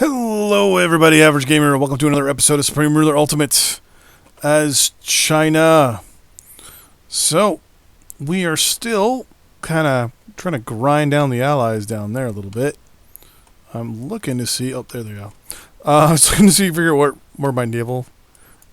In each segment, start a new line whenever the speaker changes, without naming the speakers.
Hello, everybody. Average Gamer. Welcome to another episode of Supreme Ruler Ultimate as China. So, we are still kind of trying to grind down the allies down there a little bit. I'm looking to see... Oh, there they go. I was looking to see, figure out where my naval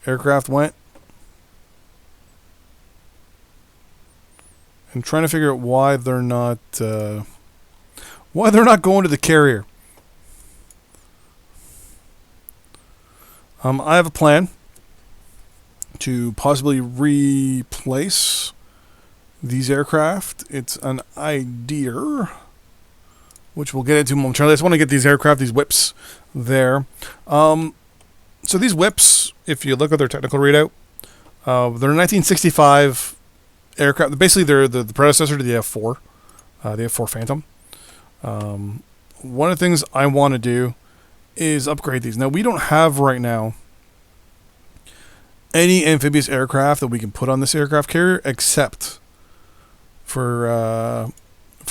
aircraft went. And trying to figure out why they're not going to the carrier. I have a plan to possibly replace these aircraft. It's an idea, which we'll get into momentarily. I just want to get these aircraft, these whips, there. So these whips, if you look at their technical readout, they're 1965 aircraft. Basically, they're the predecessor to the F4, the F4 Phantom. One of the things I want to do is upgrade these. Now, we don't have right now any amphibious aircraft that we can put on this aircraft carrier except for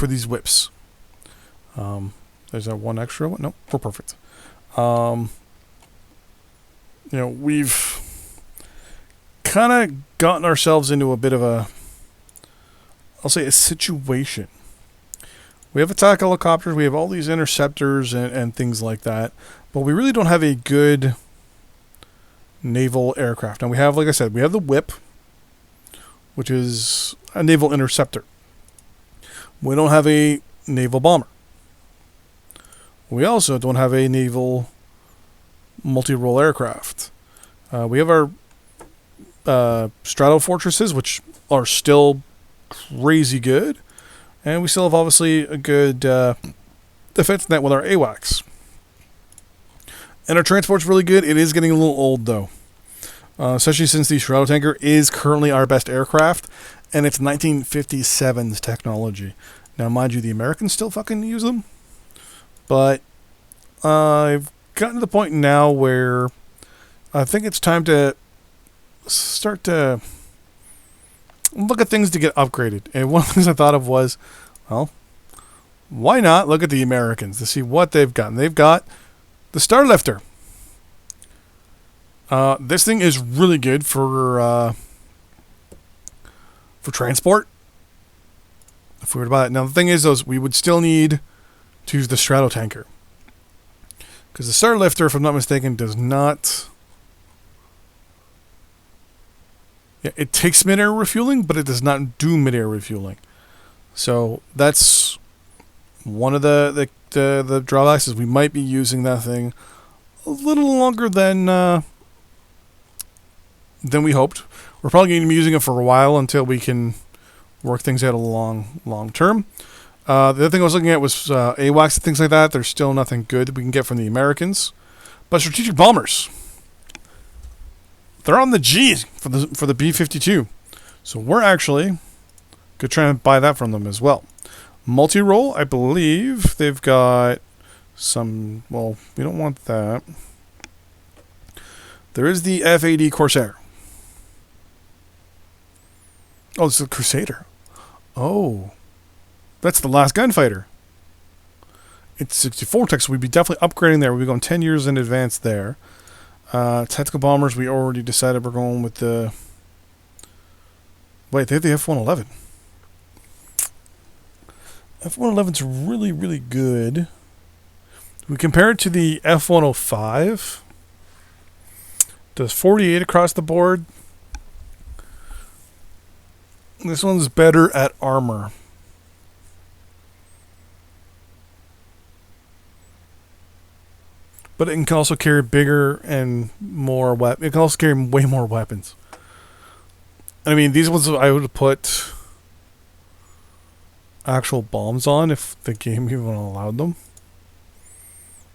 these whips. There's that one extra one. Nope, we're perfect. We've kind of gotten ourselves into a bit of a situation. We have attack helicopters, we have all these interceptors and things like that, but we really don't have a good naval aircraft. Now we have, like I said, we have the whip, which is a naval interceptor. We don't have a naval bomber. We also don't have a naval multi-role aircraft. We have our strato fortresses, which are still crazy good. And we still have, obviously, a good defense net with our AWACS. And our transport's really good. It is getting a little old, though. Especially since the Stratotanker is currently our best aircraft. And it's 1957's technology. Now, mind you, the Americans still fucking use them. But I've gotten to the point now where I think it's time to start to look at things to get upgraded. And one of the things I thought of was, well, why not look at the Americans to see what they've gotten? They've got the Starlifter. This thing is really good for transport. If we were to buy that. Now, the thing is, we would still need to use the Stratotanker. Because the Starlifter, if I'm not mistaken, does not... Yeah, it takes mid-air refueling, but it does not do mid-air refueling. So that's one of the drawbacks, is we might be using that thing a little longer than we hoped. We're probably going to be using it for a while until we can work things out a long term. The other thing I was looking at was AWACS and things like that. There's still nothing good that we can get from the Americans. But strategic bombers, they're on the G for the B-52. So we're actually going to try and buy that from them as well. Multi-role, I believe they've got some... Well, we don't want that. There is the F-80 Corsair. Oh, it's the Crusader. Oh. That's the last gunfighter. It's 64 tech, so we'd be definitely upgrading there. We'd be going 10 years in advance there. Tactical bombers, we already decided we're going with the... Wait, they have the F-111. F-111's really, really good. We compare it to the F-105. Does 48 across the board. This one's better at armor. But it can also carry bigger and more weapons. It can also carry way more weapons. I mean, these ones I would put actual bombs on if the game even allowed them.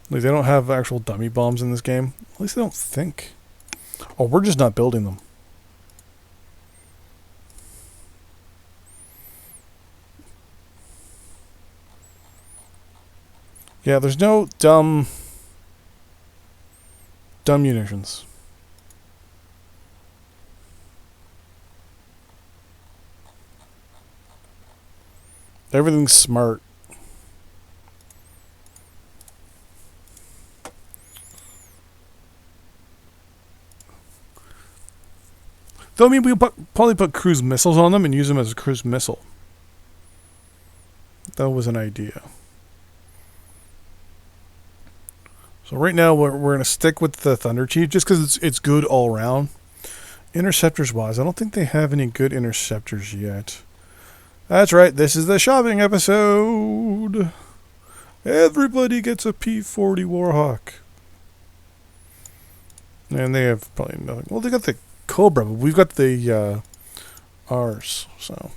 Like, they don't have actual dummy bombs in this game. At least I don't think. Oh, we're just not building them. Yeah, there's no dumb munitions. Everything's smart. Though, I mean, we'll probably put cruise missiles on them and use them as a cruise missile. That was an idea. So right now, we're going to stick with the Thunder Chief just because it's good all around. Interceptors-wise, I don't think they have any good interceptors yet. That's right, this is the shopping episode. Everybody gets a P-40 Warhawk. And they have probably nothing. Well, they got the Cobra, but we've got the R's. So,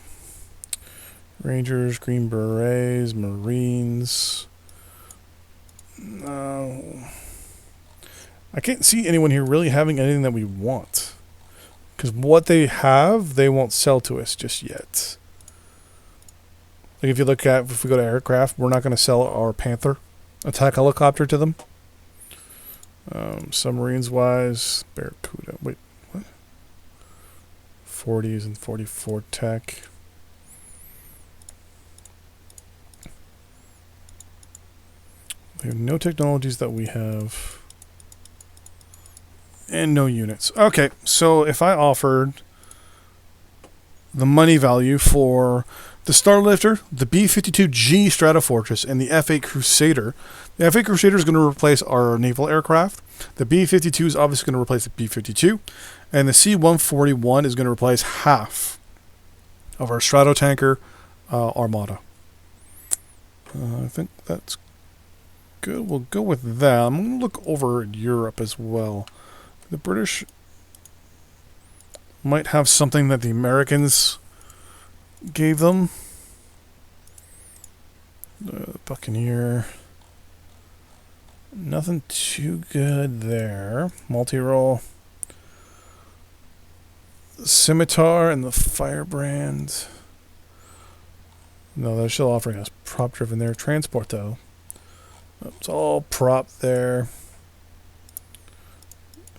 Rangers, Green Berets, Marines. No. I can't see anyone here really having anything that we want. Because what they have, they won't sell to us just yet. Like if you look at, if we go to aircraft, we're not going to sell our Panther attack helicopter to them. Submarines-wise, Barracuda. Wait, what? 40s and 44 tech. We have no technologies that we have. And no units. Okay, so if I offered the money value for the Starlifter, the B-52G Stratofortress, and the F-8 Crusader, the F-8 Crusader is going to replace our naval aircraft. The B-52 is obviously going to replace the B-52. And the C-141 is going to replace half of our Stratotanker Armada. I think that's good. We'll go with that. I'm going to look over at Europe as well. The British might have something that the Americans gave them. The Buccaneer. Nothing too good there. Multi-roll. Scimitar and the Firebrand. No, they're still offering us prop driven there. Transport though. It's all prop there.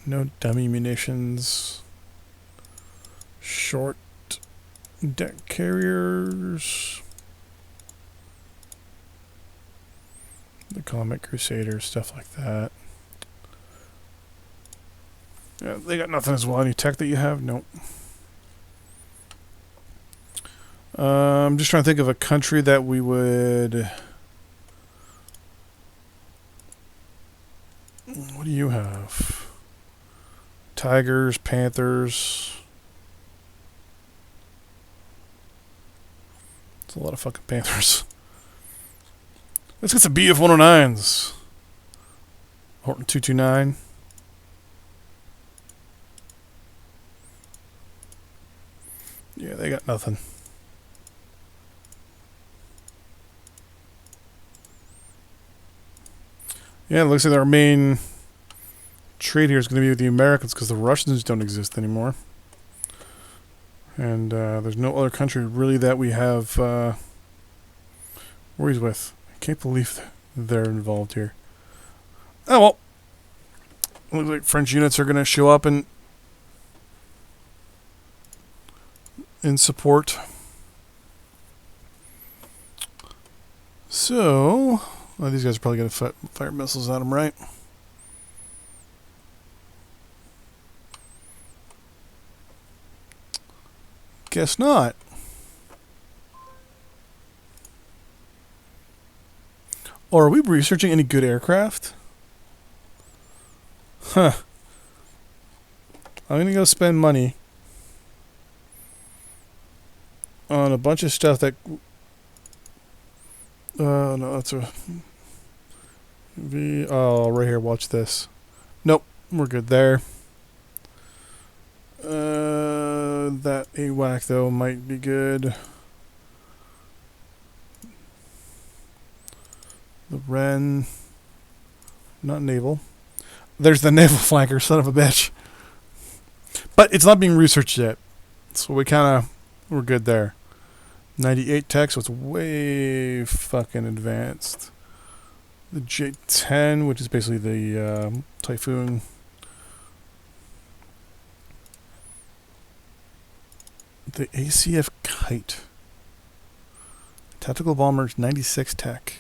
No dummy munitions. Short deck carriers. The Comet Crusader, stuff like that. Yeah, they got nothing as well. Any tech that you have? Nope. I'm just trying to think of a country that we would... What do you have? Tigers, Panthers. It's a lot of fucking Panthers. Let's get some BF-109s. Horton 229. Yeah, they got nothing. Yeah, it looks like our main trade here is going to be with the Americans because the Russians don't exist anymore. And there's no other country really that we have worries with. I can't believe they're involved here. Oh well. Looks like French units are going to show up in support. So, well, these guys are probably going to fire missiles at them, right? Guess not. Or are we researching any good aircraft? Huh. I'm going to go spend money on a bunch of stuff that... no, that's a... Oh, right here, watch this. Nope, we're good there. That AWAC, though, might be good. The Wren... Not naval. There's the naval flanker, son of a bitch. But it's not being researched yet. So we're good there. 98 tech, so it's way fucking advanced. The J-10, which is basically the Typhoon. The ACF Kite. Tactical bomber's 96 tech.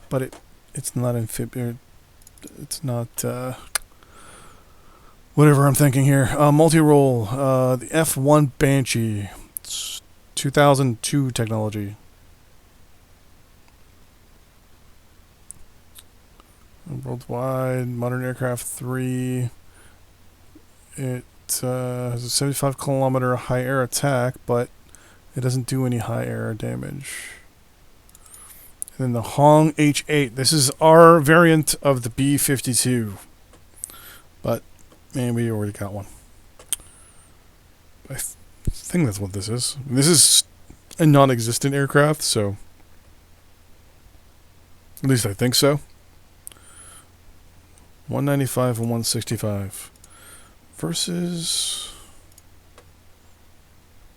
But it's not amphibious. It's not whatever I'm thinking here. Multi-role. The F1 Banshee. It's 2002 technology. Worldwide modern aircraft 3. It has a 75-kilometer high air attack, but it doesn't do any high air damage. And then the Hong H8. This is our variant of the B-52. But, man, we already got one. I think that's what this is. This is a non-existent aircraft, so... At least I think so. 195 and 165. Versus...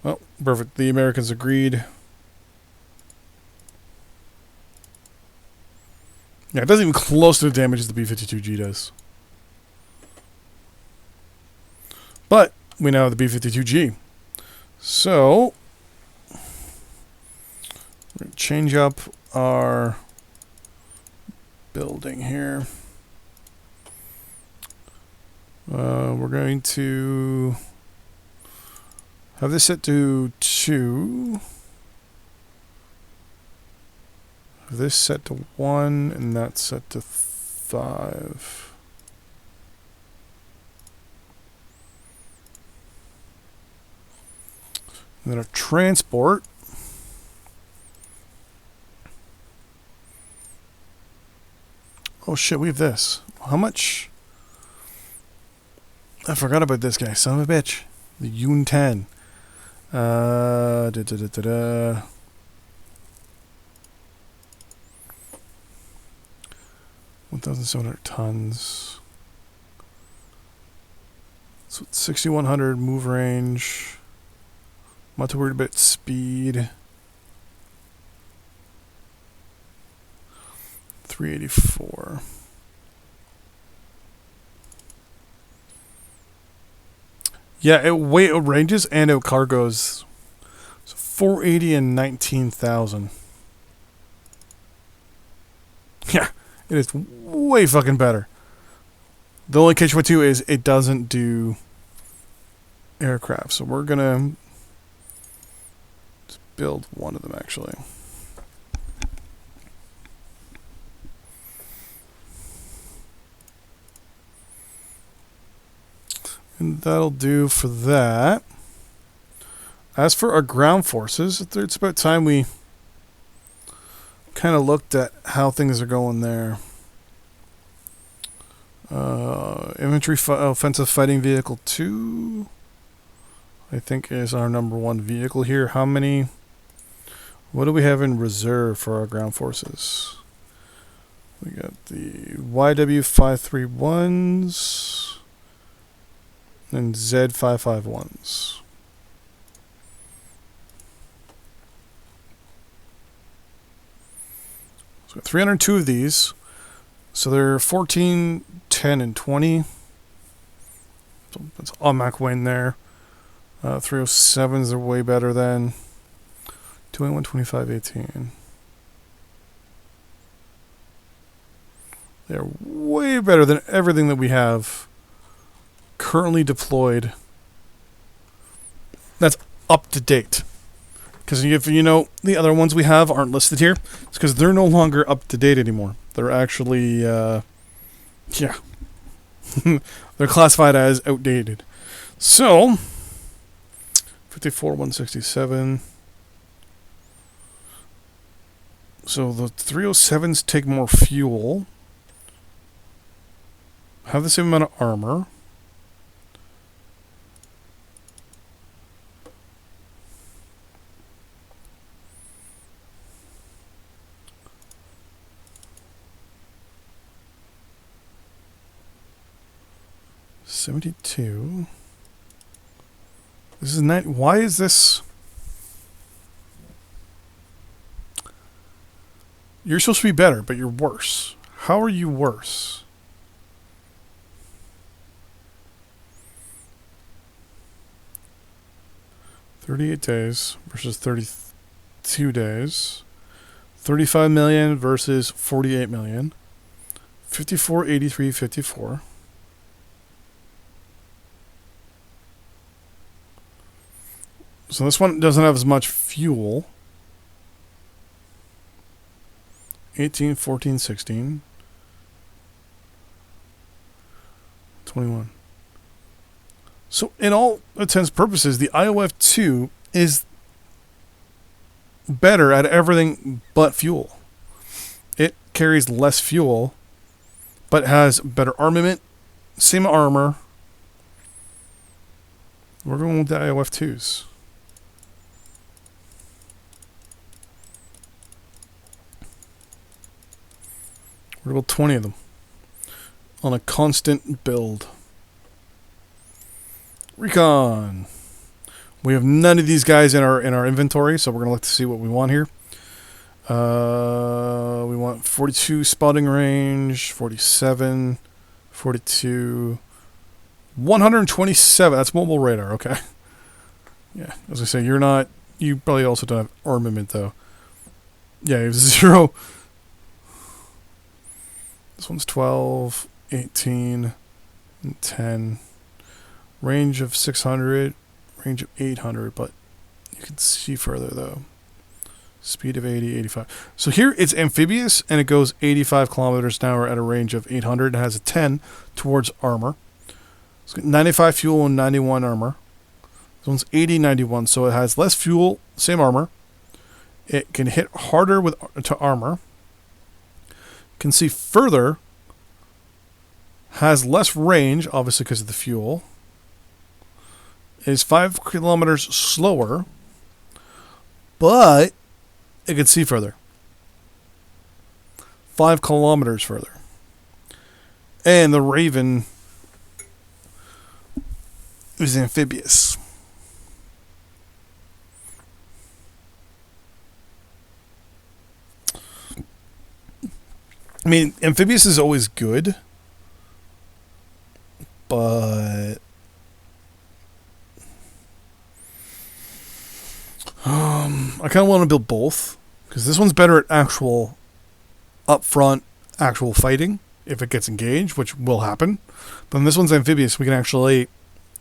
Well, perfect. The Americans agreed. Yeah, it doesn't even close to the damage as the B-52G does. But we now have the B-52G. So, we're going to change up our building here. We're going to have this set to 2. Have this set to 1, and that set to 5. And then our transport. Oh shit, we have this. How much? I forgot about this guy, son of a bitch. The Yun 10. 1,700 tons. So it's 6,100 move range. I'm not too worried about speed. 384. Yeah, it ranges and it cargoes. So 480 and 19,000. Yeah, it is way fucking better. The only catch with 2 is it doesn't do aircraft. So we're gonna just build one of them actually. And that'll do for that. As for our ground forces, it's about time we kind of looked at how things are going there. Infantry offensive fighting vehicle 2, I think, is our number 1 vehicle here. How many? What do we have in reserve for our ground forces? We got the YW531s. And Z551s. So we got 302 of these. So they're 14, 10, and 20. So that's all Mach win there. 307s are way better than 21, 25, 18. They're way better than everything that we have currently deployed that's up to date. Because if you know the other ones we have aren't listed here, it's because they're no longer up to date anymore. They're actually they're classified as outdated. So 54 167. So the 307s take more fuel, have the same amount of armor. $72. This is not. Why is this? You're supposed to be better, but you're worse. How are you worse? $38 days versus 32 days. 35 million versus 48 million. 54, 83, 54. So this one doesn't have as much fuel. 18, 14, 16. 21. So in all intents and purposes, the IOF-2 is better at everything but fuel. It carries less fuel, but has better armament, same armor. We're going with the IOF-2s. We're going to build 20 of them on a constant build. Recon. We have none of these guys in our inventory, so we're going to look to see what we want here. We want 42 spotting range, 47, 42, 127. That's mobile radar, okay. Yeah, as I say, you're not... You probably also don't have armament, though. Yeah, you have 0. This one's 12, 18, and 10. Range of 600, range of 800, but you can see further, though. Speed of 80, 85. So here it's amphibious, and it goes 85 kilometers an hour at a range of 800. It has a 10 towards armor. It's got 95 fuel and 91 armor. This one's 80, 91, so it has less fuel, same armor. It can hit harder to armor. Can see further. Has less range, obviously because of the fuel. Is 5 kilometers slower, but it can see further. 5 kilometers further. And the Raven is amphibious. I mean, amphibious is always good, but I kind of want to build both, because this one's better at actual upfront, actual fighting if it gets engaged, which will happen. But when this one's amphibious, we can actually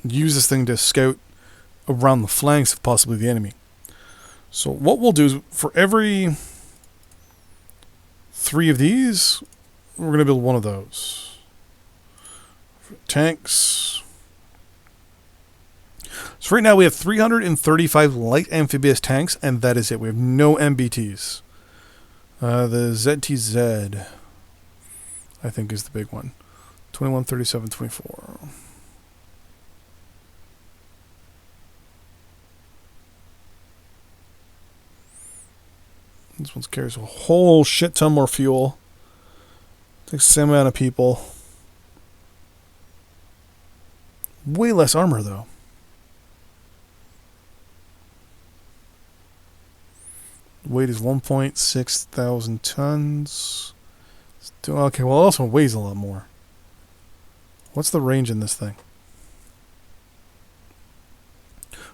use this thing to scout around the flanks of possibly the enemy. So what we'll do is, for every 3 of these, we're going to build 1 of those. For tanks. So right now we have 335 light amphibious tanks, and that is it. We have no MBTs. The ZTZ, I think, is the big one. 21, 37, 24. This one carries a whole shit ton more fuel. Takes the same amount of people. Way less armor, though. Weight is 1.6 thousand tons. Okay, well, it also weighs a lot more. What's the range in this thing?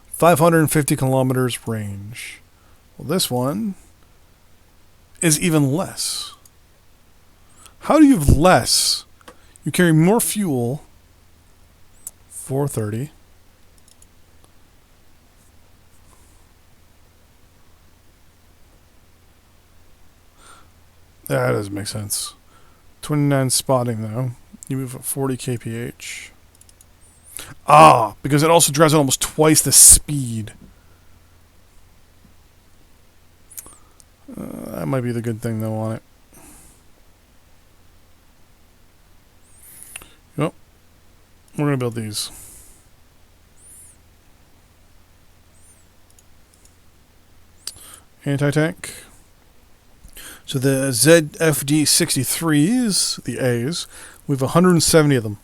550 kilometers range. Well, this one is even less. How do you have less? You carry more fuel. 430. That doesn't make sense. 29 spotting, though. You move at 40 kph. Ah, because it also drives at almost twice the speed. That might be the good thing, though, on it. Yep. We're going to build these. Anti-tank. So the ZFD-63s, the A's, we have 170 of them.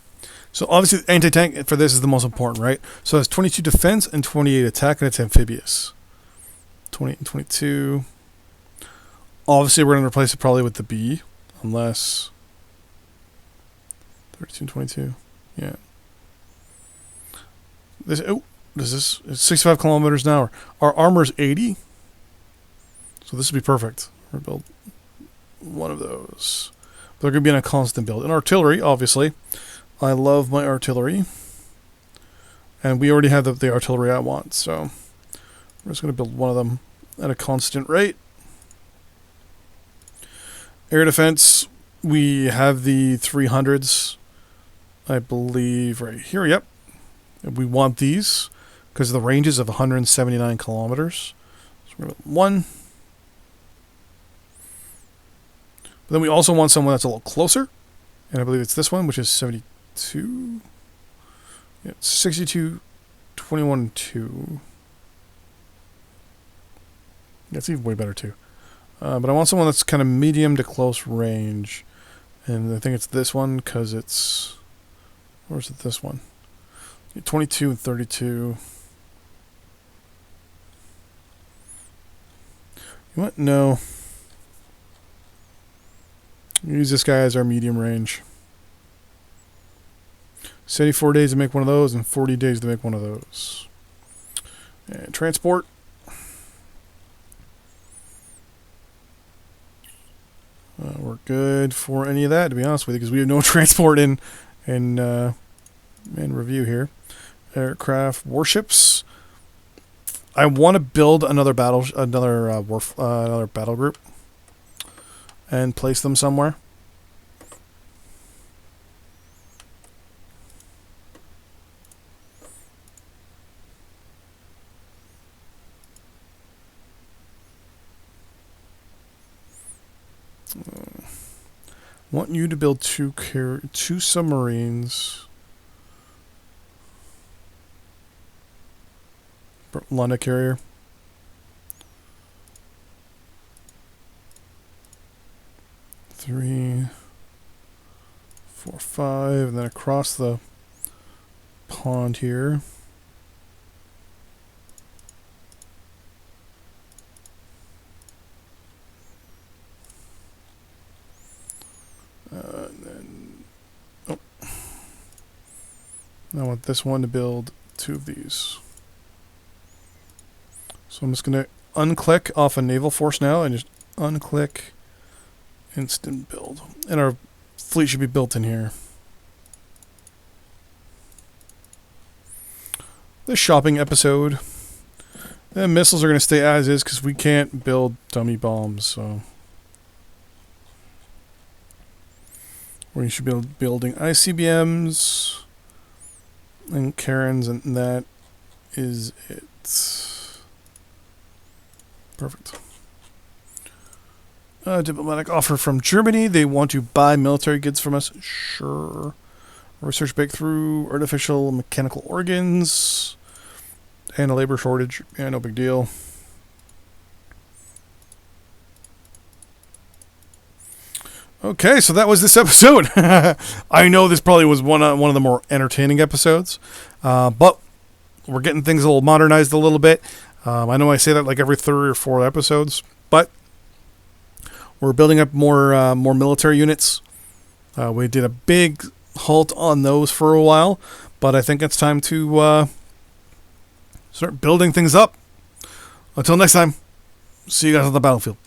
So obviously the anti-tank for this is the most important, right? So it has 22 defense and 28 attack, and it's amphibious. 20 and 22. Obviously we're going to replace it probably with the B, unless... 32 and 22. Yeah. This, oh, does this? It's 65 kilometers an hour. Our armor's 80. So this would be perfect. We're build 1 of those. They're going to be in a constant build. And artillery, obviously. I love my artillery. And we already have the artillery I want, so We're just going to build one of them at a constant rate. Air defense, we have the 300s, I believe, right here. Yep. We want these because the range is of 179 kilometers. So we're going to one. But then we also want someone that's a little closer. And I believe it's this one, which is 72. Yeah, 62, 21, 2. That's even way better, too. But I want someone that's kind of medium to close range. And I think it's this one because it's... Where's it this one? 22 and 32. You what? No. Use this guy as our medium range. 74 days to make one of those and 40 days to make one of those. And transport. We're good for any of that, to be honest with you, because we have no transport in review here. Aircraft, warships. I want to build another battle group and place them somewhere. Want you to build two submarines. Lunda carrier. Three, 4, 5, and then across the pond here. And then, I want this one to build 2 of these. So I'm just going to unclick off a naval force now and just unclick instant build. And our fleet should be built in here. The shopping episode. The missiles are going to stay as is because we can't build dummy bombs, so we should be building ICBMs and Karens, and that is it. Perfect. Diplomatic offer from Germany. They want to buy military goods from us. Sure. Research breakthrough, artificial mechanical organs, and a labor shortage. Yeah, no big deal. Okay, so that was this episode. I know this probably was one of the more entertaining episodes, but we're getting things a little modernized a little bit. I know I say that like every 3 or 4 episodes, but we're building up more military units. We did a big halt on those for a while, but I think it's time to start building things up. Until next time, see you guys on the battlefield.